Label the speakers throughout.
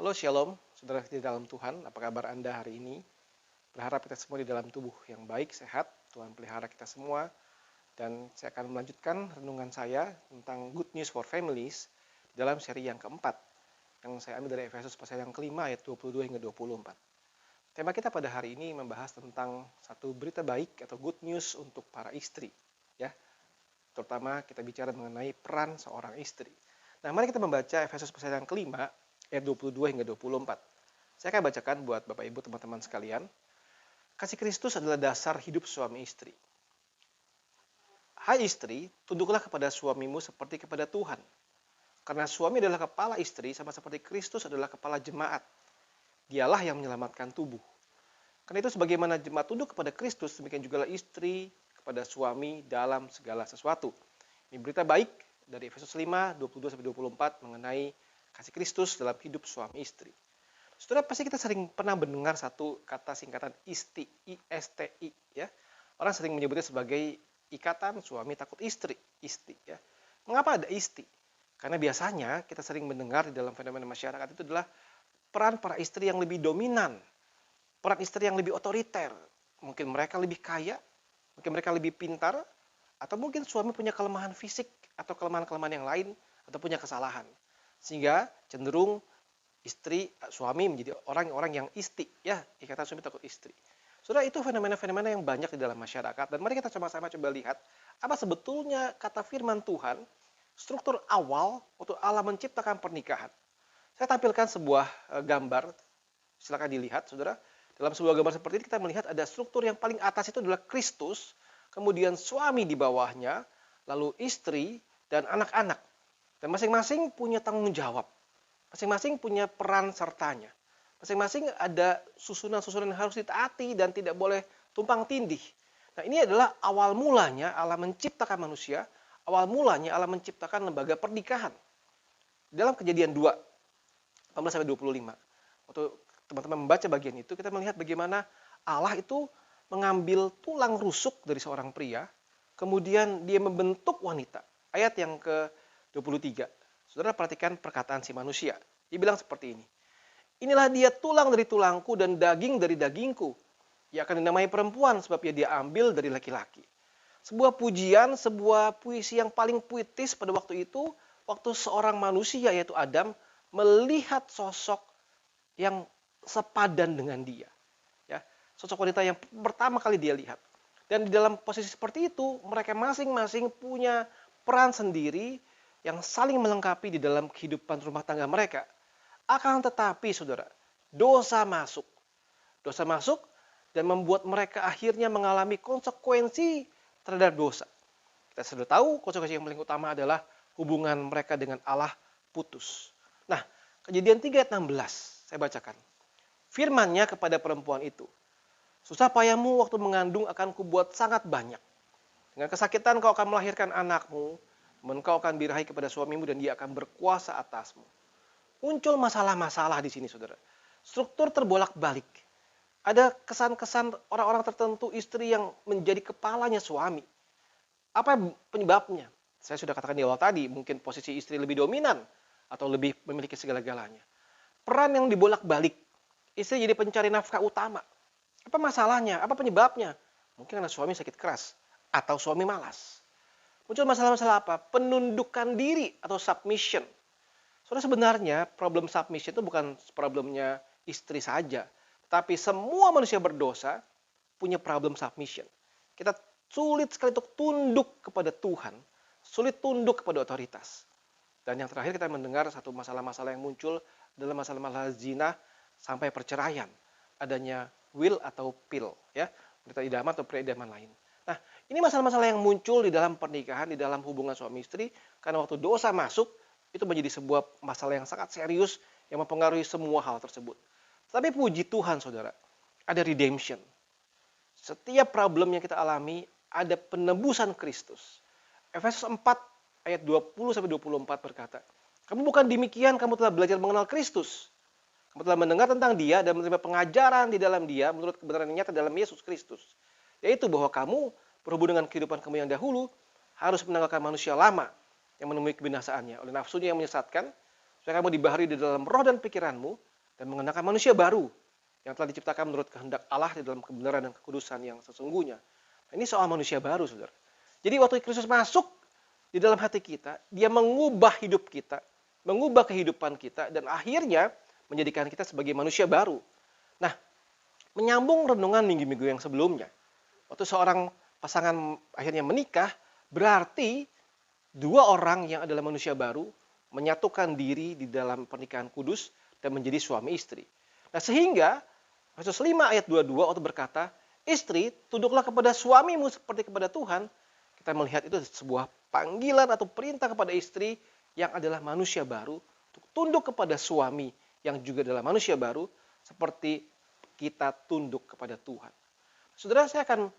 Speaker 1: Halo Shalom, saudara di dalam Tuhan, apa kabar Anda hari ini? Berharap kita semua di dalam tubuh yang baik, sehat, Tuhan pelihara kita semua. Dan saya akan melanjutkan renungan saya tentang Good News for Families di dalam seri yang keempat, yang saya ambil dari Efesus pasal yang kelima ayat 22 hingga 24. Tema kita pada hari ini membahas tentang satu berita baik atau good news untuk para istri. Ya, terutama kita bicara mengenai peran seorang istri. Nah, mari kita membaca Efesus pasal yang kelima, ayat 22 hingga 24. Saya akan bacakan buat Bapak Ibu teman-teman sekalian. Kasih Kristus adalah dasar hidup suami istri. Hai istri, tunduklah kepada suamimu seperti kepada Tuhan. Karena suami adalah kepala istri sama seperti Kristus adalah kepala jemaat. Dialah yang menyelamatkan tubuh. Karena itu sebagaimana jemaat tunduk kepada Kristus, demikian juga istri kepada suami dalam segala sesuatu. Ini berita baik dari Efesus 5, 22-24 mengenai kasih Kristus dalam hidup suami istri. Saudara, pasti kita sering pernah mendengar satu kata singkatan ISTI, I-S-T-I, ya. Orang sering menyebutnya sebagai ikatan suami takut istri, ISTI, ya. Mengapa ada ISTI? Karena biasanya kita sering mendengar di dalam fenomena masyarakat itu adalah peran para istri yang lebih dominan, peran istri yang lebih otoriter. Mungkin mereka lebih kaya, mungkin mereka lebih pintar, atau mungkin suami punya kelemahan fisik atau kelemahan-kelemahan yang lain, atau punya kesalahan. Sehingga cenderung suami menjadi orang-orang yang isti, ya, ikatan suami takut istri. Saudara, itu fenomena-fenomena yang banyak di dalam masyarakat, dan mari kita sama-sama coba lihat apa sebetulnya kata firman Tuhan, struktur awal waktu Allah menciptakan pernikahan. Saya tampilkan sebuah gambar, silakan dilihat, saudara. Dalam sebuah gambar seperti ini kita melihat ada struktur yang paling atas itu adalah Kristus, kemudian suami di bawahnya, lalu istri dan anak-anak. Dan masing-masing punya tanggung jawab. Masing-masing punya peran sertanya. Masing-masing ada susunan-susunan yang harus ditaati dan tidak boleh tumpang tindih. Nah, ini adalah awal mulanya Allah menciptakan manusia. Awal mulanya Allah menciptakan lembaga pernikahan. Dalam Kejadian 2, 18-25. Waktu teman-teman membaca bagian itu, kita melihat bagaimana Allah itu mengambil tulang rusuk dari seorang pria, kemudian dia membentuk wanita. Ayat yang ke-23. Saudara perhatikan perkataan si manusia. Dia bilang seperti ini. Inilah dia tulang dari tulangku dan daging dari dagingku. Ia akan dinamai perempuan sebab dia ambil dari laki-laki. Sebuah pujian, sebuah puisi yang paling puitis pada waktu itu, waktu seorang manusia yaitu Adam melihat sosok yang sepadan dengan dia. Ya, sosok wanita yang pertama kali dia lihat. Dan di dalam posisi seperti itu, mereka masing-masing punya peran sendiri yang saling melengkapi di dalam kehidupan rumah tangga mereka. Akan tetapi, saudara, dosa masuk. Dosa masuk dan membuat mereka akhirnya mengalami konsekuensi terhadap dosa. Kita sudah tahu konsekuensi yang paling utama adalah hubungan mereka dengan Allah putus. Nah, Kejadian 3 ayat 16, saya bacakan. Firman-Nya kepada perempuan itu, susah payahmu waktu mengandung akan kubuat sangat banyak. Dengan kesakitan kau akan melahirkan anakmu, engkau akan birahi kepada suamimu dan dia akan berkuasa atasmu. Muncul masalah-masalah di sini, saudara. Struktur terbolak-balik. Ada kesan-kesan orang-orang tertentu istri yang menjadi kepalanya suami. Apa penyebabnya? Saya sudah katakan di awal tadi, mungkin posisi istri lebih dominan atau lebih memiliki segala-galanya. Peran yang dibolak-balik. Istri jadi pencari nafkah utama. Apa masalahnya? Apa penyebabnya? Mungkin karena suami sakit keras atau suami malas. Muncul masalah-masalah apa? Penundukan diri atau submission. Soalnya sebenarnya problem submission itu bukan problemnya istri saja. Tapi semua manusia berdosa punya problem submission. Kita sulit sekali untuk tunduk kepada Tuhan. Sulit tunduk kepada otoritas. Dan yang terakhir kita mendengar satu masalah-masalah yang muncul dalam masalah-masalah zina sampai perceraian. Adanya will atau pill. Ya, berita idaman atau preidaman lain. Nah, ini masalah-masalah yang muncul di dalam pernikahan, di dalam hubungan suami istri, karena waktu dosa masuk, itu menjadi sebuah masalah yang sangat serius yang mempengaruhi semua hal tersebut. Tapi puji Tuhan, saudara, ada redemption. Setiap problem yang kita alami, ada penebusan Kristus. Efesus 4 ayat 20-24 berkata, kamu bukan demikian, kamu telah belajar mengenal Kristus. Kamu telah mendengar tentang dia dan menerima pengajaran di dalam dia menurut kebenaran yang nyata dalam Yesus Kristus. Yaitu bahwa kamu berhubung dengan kehidupan kamu yang dahulu harus menanggalkan manusia lama yang menemui kebinasaannya oleh nafsunya yang menyesatkan, supaya kamu dibahari di dalam roh dan pikiranmu dan mengenakan manusia baru yang telah diciptakan menurut kehendak Allah di dalam kebenaran dan kekudusan yang sesungguhnya. Nah, ini soal manusia baru, saudara. Jadi waktu Kristus masuk di dalam hati kita, dia mengubah hidup kita, mengubah kehidupan kita, dan akhirnya menjadikan kita sebagai manusia baru. Nah, menyambung renungan minggu-minggu yang sebelumnya, waktu seorang pasangan akhirnya menikah, berarti dua orang yang adalah manusia baru menyatukan diri di dalam pernikahan kudus dan menjadi suami istri. Nah, sehingga Efesus 5 ayat 22 waktu berkata, istri, tunduklah kepada suamimu seperti kepada Tuhan. Kita melihat itu sebuah panggilan atau perintah kepada istri yang adalah manusia baru untuk tunduk kepada suami yang juga adalah manusia baru seperti kita tunduk kepada Tuhan. Saudara, saya akan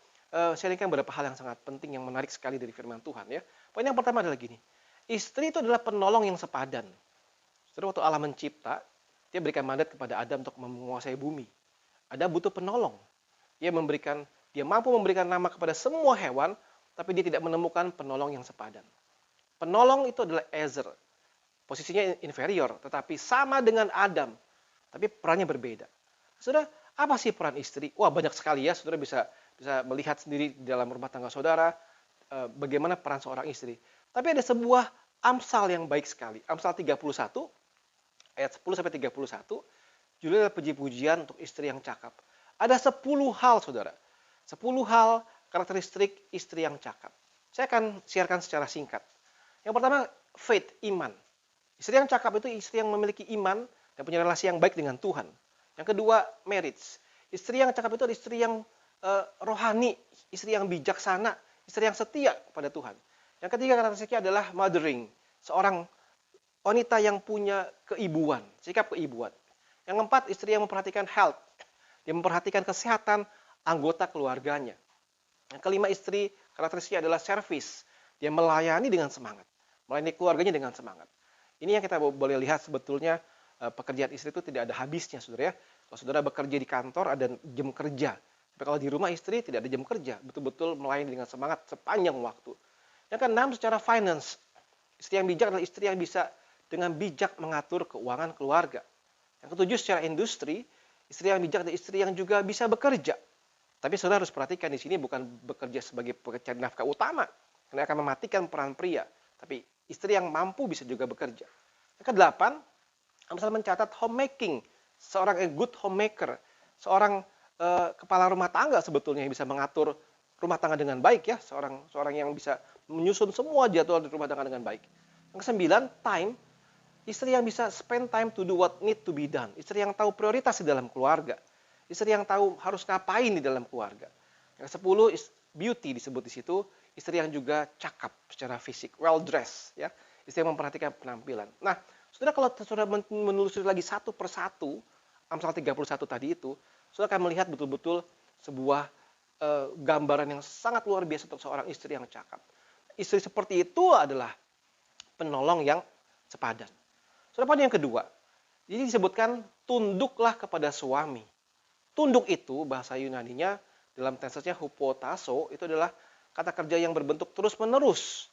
Speaker 1: sharingkan beberapa hal yang sangat penting yang menarik sekali dari firman Tuhan ya. Poin yang pertama adalah gini. Istri itu adalah penolong yang sepadan. Saudara, waktu Allah mencipta, dia berikan mandat kepada Adam untuk menguasai bumi. Adam butuh penolong. Dia mampu memberikan nama kepada semua hewan, tapi dia tidak menemukan penolong yang sepadan. Penolong itu adalah Ezer. Posisinya inferior, tetapi sama dengan Adam. Tapi perannya berbeda. Saudara, apa sih peran istri? Wah, banyak sekali ya. Saudara bisa melihat sendiri di dalam rumah tangga saudara bagaimana peran seorang istri. Tapi ada sebuah Amsal yang baik sekali. Amsal 31 ayat 10 sampai 31, judulnya adalah puji-pujian untuk istri yang cakap. Ada 10 hal, saudara. 10 hal karakteristik istri yang cakap. Saya akan siarkan secara singkat. Yang pertama, faith, iman. Istri yang cakap itu istri yang memiliki iman dan punya relasi yang baik dengan Tuhan. Yang kedua, marriage. Istri yang cakap itu adalah istri yang rohani, istri yang bijaksana, istri yang setia kepada Tuhan. Yang ketiga karakteristiknya adalah mothering, seorang wanita yang punya keibuan, sikap keibuan. Yang keempat, istri yang memperhatikan health, dia memperhatikan kesehatan anggota keluarganya. Yang kelima, istri karakteristiknya adalah service, dia melayani dengan semangat, melayani keluarganya dengan semangat. Ini yang kita boleh lihat sebetulnya pekerjaan istri itu tidak ada habisnya, saudara ya. Kalau saudara bekerja di kantor ada jam kerja, tapi kalau di rumah istri tidak ada jam kerja, betul-betul melayani dengan semangat sepanjang waktu. Yang keenam, secara finance, istri yang bijak adalah istri yang bisa dengan bijak mengatur keuangan keluarga. Yang ketujuh, secara industri, istri yang bijak adalah istri yang juga bisa bekerja. Tapi saudara harus perhatikan di sini bukan bekerja sebagai pencari nafkah utama, karena akan mematikan peran pria. Tapi istri yang mampu bisa juga bekerja. Yang kedelapan, Amsal mencatat homemaking, seorang good homemaker, seorang kepala rumah tangga sebetulnya yang bisa mengatur rumah tangga dengan baik ya, seorang yang bisa menyusun semua jadwal di rumah tangga dengan baik. Yang kesembilan, time, istri yang bisa spend time to do what need to be done, istri yang tahu prioritas di dalam keluarga, istri yang tahu harus ngapain di dalam keluarga. Yang kesepuluh, beauty disebut di situ, istri yang juga cakap secara fisik, well dressed ya, istri yang memperhatikan penampilan. Nah, saudara, kalau saudara menelusuri lagi satu persatu Amsal 31 tadi itu, saudara akan melihat betul-betul sebuah gambaran yang sangat luar biasa untuk seorang istri yang cakap. Istri seperti itu adalah penolong yang sepadan. Saudara, poin yang kedua, jadi disebutkan tunduklah kepada suami. Tunduk itu bahasa Yunaninya dalam tensesnya hupotasso itu adalah kata kerja yang berbentuk terus-menerus.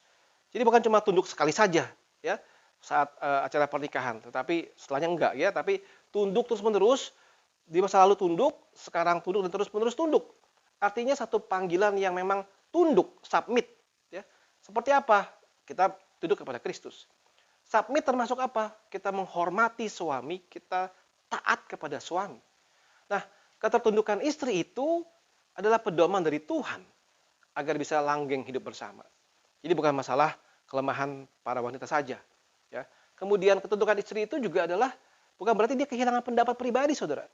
Speaker 1: Jadi bukan cuma tunduk sekali saja ya saat acara pernikahan, tetapi setelahnya enggak ya, tapi tunduk terus-menerus. Di masa lalu tunduk, sekarang tunduk dan terus-menerus tunduk. Artinya satu panggilan yang memang tunduk, submit ya. Seperti apa? Kita tunduk kepada Kristus. Submit termasuk apa? Kita menghormati suami, kita taat kepada suami. Nah, ketertundukan istri itu adalah pedoman dari Tuhan agar bisa langgeng hidup bersama. Jadi bukan masalah kelemahan para wanita saja. Ya. Kemudian ketundukan istri itu juga adalah bukan berarti dia kehilangan pendapat pribadi, saudara.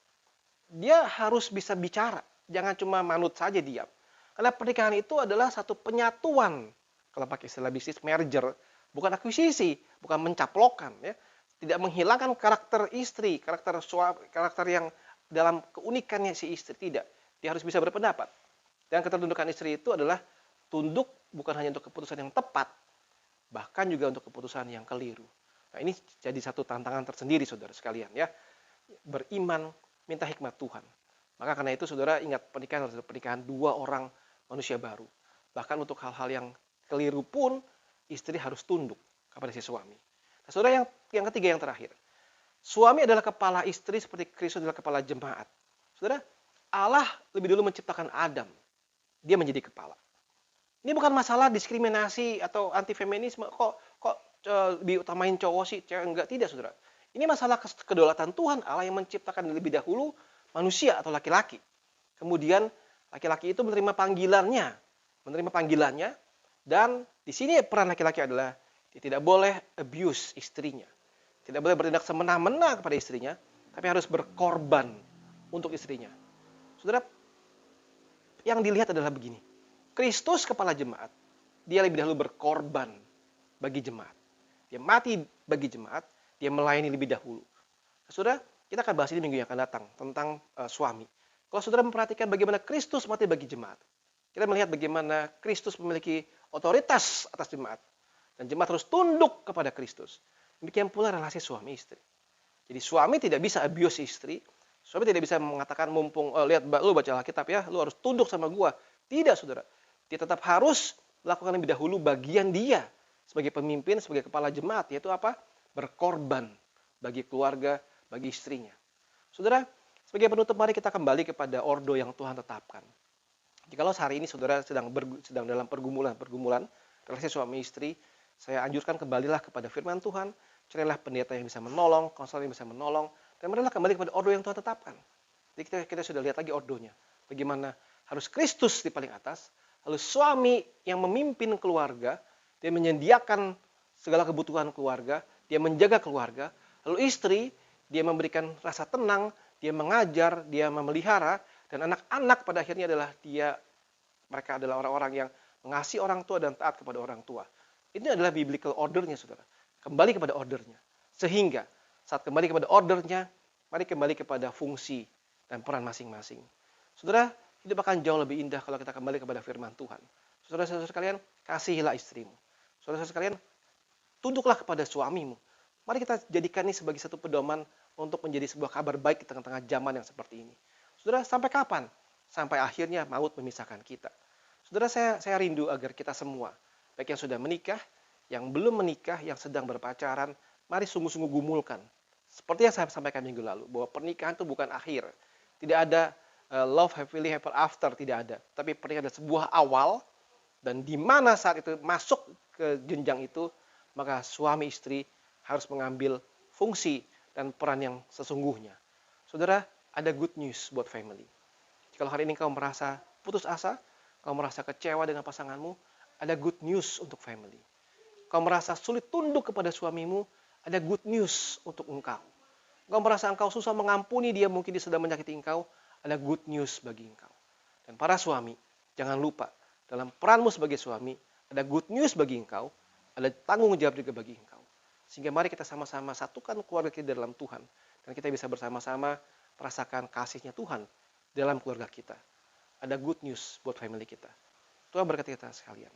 Speaker 1: Dia harus bisa bicara, jangan cuma manut saja diam. Karena pernikahan itu adalah satu penyatuan, kalau pakai istilah bisnis merger, bukan akuisisi, bukan mencaplokan, ya. Tidak menghilangkan karakter istri, karakter suami, karakter yang dalam keunikannya si istri, tidak. Dia harus bisa berpendapat. Dan ketertundukan istri itu adalah tunduk bukan hanya untuk keputusan yang tepat, bahkan juga untuk keputusan yang keliru. Nah, ini jadi satu tantangan tersendiri, saudara sekalian, ya. Beriman, minta hikmat Tuhan. Maka karena itu, saudara, ingat pernikahan harus pernikahan dua orang manusia baru. Bahkan untuk hal-hal yang keliru pun, istri harus tunduk kepada si suami. Nah, saudara, yang ketiga, yang terakhir. Suami adalah kepala istri seperti Kristus adalah kepala jemaat. Saudara, Allah lebih dulu menciptakan Adam. Dia menjadi kepala. Ini bukan masalah diskriminasi atau anti feminisme. Kok lebih utamain cowok sih, cewek enggak? Tidak, saudara. Ini masalah kedaulatan Tuhan Allah yang menciptakan lebih dahulu manusia atau laki-laki. Kemudian laki-laki itu menerima panggilannya, dan di sini peran laki-laki adalah dia tidak boleh abuse istrinya. Tidak boleh bertindak semena-mena kepada istrinya, tapi harus berkorban untuk istrinya. Saudara, yang dilihat adalah begini. Kristus kepala jemaat, dia lebih dahulu berkorban bagi jemaat. Dia mati bagi jemaat, dia melayani lebih dahulu. Saudara, kita akan bahas ini minggu yang akan datang tentang suami. Kalau saudara memperhatikan bagaimana Kristus mati bagi jemaat, kita melihat bagaimana Kristus memiliki otoritas atas jemaat. Dan jemaat harus tunduk kepada Kristus. Demikian pula relasi suami istri. Jadi suami tidak bisa abuse istri. Suami tidak bisa mengatakan mumpung lihat lu baca Alkitab ya, lu harus tunduk sama gua. Tidak, saudara. Dia tetap harus melakukan lebih dahulu bagian dia sebagai pemimpin, sebagai kepala jemaat, yaitu apa? Berkorban bagi keluarga, bagi istrinya. Saudara, sebagai penutup mari kita kembali kepada ordo yang Tuhan tetapkan. Jikalau hari ini saudara sedang dalam pergumulan relasi suami istri, saya anjurkan kembalilah kepada firman Tuhan, carilah pendeta yang bisa menolong, konselor yang bisa menolong, dan marilah kembali kepada ordo yang Tuhan tetapkan. Jadi kita sudah lihat lagi ordonya. Bagaimana harus Kristus di paling atas, lalu suami yang memimpin keluarga, dia menyediakan segala kebutuhan keluarga, dia menjaga keluarga, lalu istri, dia memberikan rasa tenang, dia mengajar, dia memelihara, dan anak-anak pada akhirnya adalah mereka adalah orang-orang yang mengasihi orang tua dan taat kepada orang tua. Ini adalah biblical ordernya, saudara. Kembali kepada ordernya. Sehingga saat kembali kepada ordernya, mari kembali kepada fungsi dan peran masing-masing. Saudara, hidup akan jauh lebih indah kalau kita kembali kepada firman Tuhan. Saudara-saudara sekalian, kasihilah istrimu. Saudara-saudara sekalian, tunduklah kepada suamimu. Mari kita jadikan ini sebagai satu pedoman untuk menjadi sebuah kabar baik di tengah-tengah zaman yang seperti ini. Saudara, sampai kapan? Sampai akhirnya maut memisahkan kita. Saudara, saya rindu agar kita semua, baik yang sudah menikah, yang belum menikah, yang sedang berpacaran, mari sungguh-sungguh gumulkan. Seperti yang saya sampaikan minggu lalu, bahwa pernikahan itu bukan akhir. Tidak ada love happily ever after, tidak ada. Tapi pernikahan adalah sebuah awal, dan di mana saat itu masuk ke jenjang itu, maka suami istri harus mengambil fungsi dan peran yang sesungguhnya. Saudara, ada good news buat family. Kalau hari ini kau merasa putus asa, kau merasa kecewa dengan pasanganmu, ada good news untuk family. Kau merasa sulit tunduk kepada suamimu, ada good news untuk engkau. Kau merasa engkau susah mengampuni dia, mungkin dia sudah menyakiti engkau, ada good news bagi engkau. Dan para suami, jangan lupa, dalam peranmu sebagai suami, ada good news bagi engkau, ada tanggung jawab juga bagi engkau. Sehingga mari kita sama-sama satukan keluarga kita dalam Tuhan. Dan kita bisa bersama-sama merasakan kasihnya Tuhan dalam keluarga kita. Ada good news buat family kita. Tuhan berkati kita sekalian.